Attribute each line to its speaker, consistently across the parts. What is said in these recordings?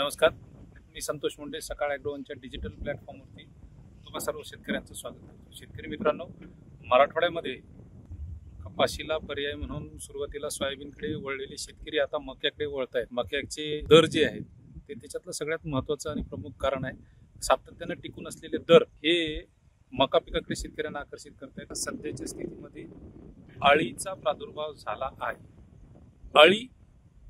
Speaker 1: नमस्कार, मी संतोष मुंडे. सकाळ ॲग्रोवनच्या डिजिटल प्लॅटफॉर्मवरती तुम्हा सर्व शेतकऱ्यांचं स्वागत करतो. शेतकरी मित्रांनो, मराठवाड्यामध्ये कपाशीला पर्याय म्हणून सुरुवातीला सोयाबीनकडे वळलेले शेतकरी आता मक्याकडे वळत आहेत. मक्याचे दर जे आहेत ते त्याच्यातलं सगळ्यात महत्त्वाचं आणि प्रमुख कारण आहे. सातत्यानं टिकून असलेले दर हे मका पिकाकडे शेतकऱ्यांना आकर्षित करतायत. सध्याच्या स्थितीमध्ये अळीचा प्रादुर्भाव झाला आहे. अळी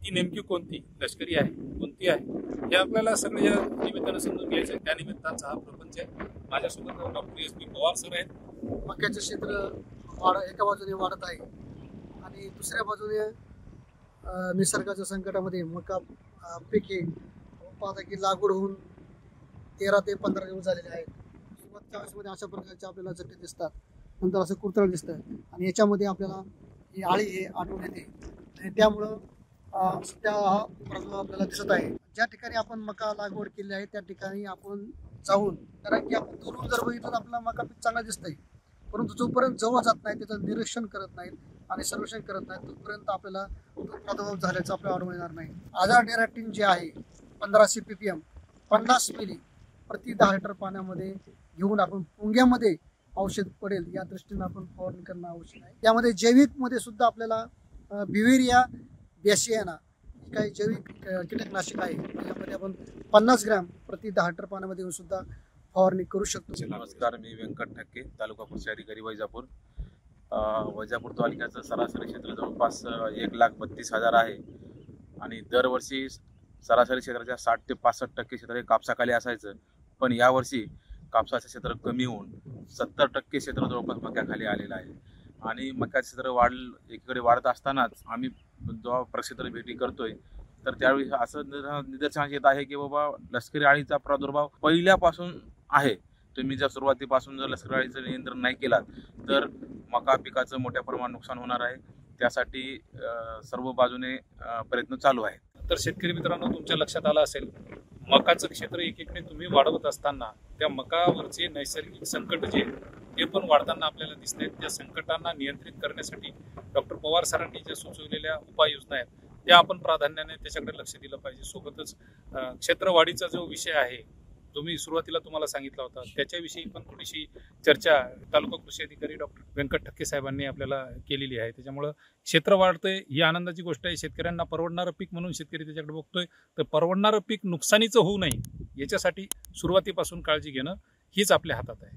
Speaker 1: ती नेमकी कोणती, लष्करी आहे, कोणती आहे, हे आपल्याला सगळं या निमित्तानं समजून घ्यायचं आहे. त्या निमित्ताचा हा प्रपंच आहे. माझ्यासोबत डॉक्टर SP पवार सर आहेत.
Speaker 2: मक्याचे क्षेत्र एका बाजूने वाढत आहे आणि दुसऱ्या बाजूने निसर्गाच्या संकटामध्ये मका पीक हे पाहता की लागवड होऊन 13 ते 15 दिवस झालेले आहेत. सुरुवातीच्या वेळेसमध्ये अशा प्रकारचे आपल्याला चट्टे दिसतात, नंतर असं कुरतळ दिसतं आणि याच्यामध्ये आपल्याला ही अळी हे आढळून येते आणि त्यामुळं सध्या हा प्रभाव आपल्याला दिसत आहे. ज्या ठिकाणी आपण मका लागवड केली आहे त्या ठिकाणी आपण जाऊन, कारण की आपण दुरून जर बघितलं तर आपल्याला मका पीक चांगला दिसतंय, परंतु जोपर्यंत जवळ जात नाही, त्याचं निरीक्षण करत नाहीत आणि सर्वेक्षण करत नाहीत, तोपर्यंत आपल्याला प्रादुर्भाव झाल्याचं आपल्याला आढळून येणार नाही. आझाडिराक्टिन जे आहे 1500 ppm 50 मिली प्रति 10 लिटर पाण्यामध्ये घेऊन आपण पुंग्यामध्ये औषध पडेल या दृष्टीने आपण फवारणी करणं आवश्यक आहे. त्यामध्ये जैविकमध्ये सुद्धा आपल्याला बिवेरिया बेसियाना ही काही जैविक कीटकनाशक आहे. यामध्ये आपण 50 ग्रॅम प्रति 10 लिटर पाण्यामध्ये घेऊन सुद्धा फवारणी करू शकतो.
Speaker 3: नमस्कार, मी व्यंकट ठक्के, तालुका कृषी अधिकारी वैजापूर. वैजापूर तालुक्याचं सरासरी क्षेत्र जवळपास 1,32,000 आहे आणि दरवर्षी सरासरी क्षेत्राच्या 60 ते 65% क्षेत्र हे कापसाखाली असायचं. पण यावर्षी कापसाचं क्षेत्र कमी होऊन 70% क्षेत्र जवळपास मक्याखाली आलेलं आहे आणि मक्याचं क्षेत्र एकीकडे वाढत असतानाच आम्ही जेव्हा प्रक्षेत्र भेटी करतोय तर त्यावेळी असं निदर्शनास येत आहे की बाबा लष्करी अळीचा प्रादुर्भाव पहिल्यापासून आहे. तुम्ही जर सुरुवातीपासून जर लष्करी अळीचं नियंत्रण नाही केलात तर मका पिकाचं मोठ्या प्रमाणात नुकसान होणार आहे. त्यासाठी सर्व बाजूने प्रयत्न चालू आहेत.
Speaker 1: तर शेतकरी मित्रांनो, तुमच्या लक्षात आलं असेल, मकाचं क्षेत्र एकीकडे तुम्ही वाढवत असताना त्या मकावरचे नैसर्गिक संकट जे ते पण वाढताना आपल्याला दिसत आहेत. त्या संकटांना नियंत्रित करण्यासाठी डॉक्टर पवार सरांनी ज्या सुचवलेल्या उपाययोजना आहेत त्या आपण प्राधान्याने त्याच्याकडे लक्ष दिलं पाहिजे. सोबतच क्षेत्रवाढीचा जो विषय आहे जो मी सुरुवातीला तुम्हाला सांगितला होता त्याच्याविषयी पण थोडीशी चर्चा तालुका कृषी अधिकारी डॉक्टर व्यंकट ठक्के साहेबांनी आपल्याला केलेली आहे. त्याच्यामुळं क्षेत्र वाढतंय ही आनंदाची गोष्ट आहे. शेतकऱ्यांना परवडणारं पीक म्हणून शेतकरी त्याच्याकडे बघतोय. तर परवडणारं पीक नुकसानीचं होऊ नये याच्यासाठी सुरुवातीपासून काळजी घेणं हीच आपल्या हातात आहे.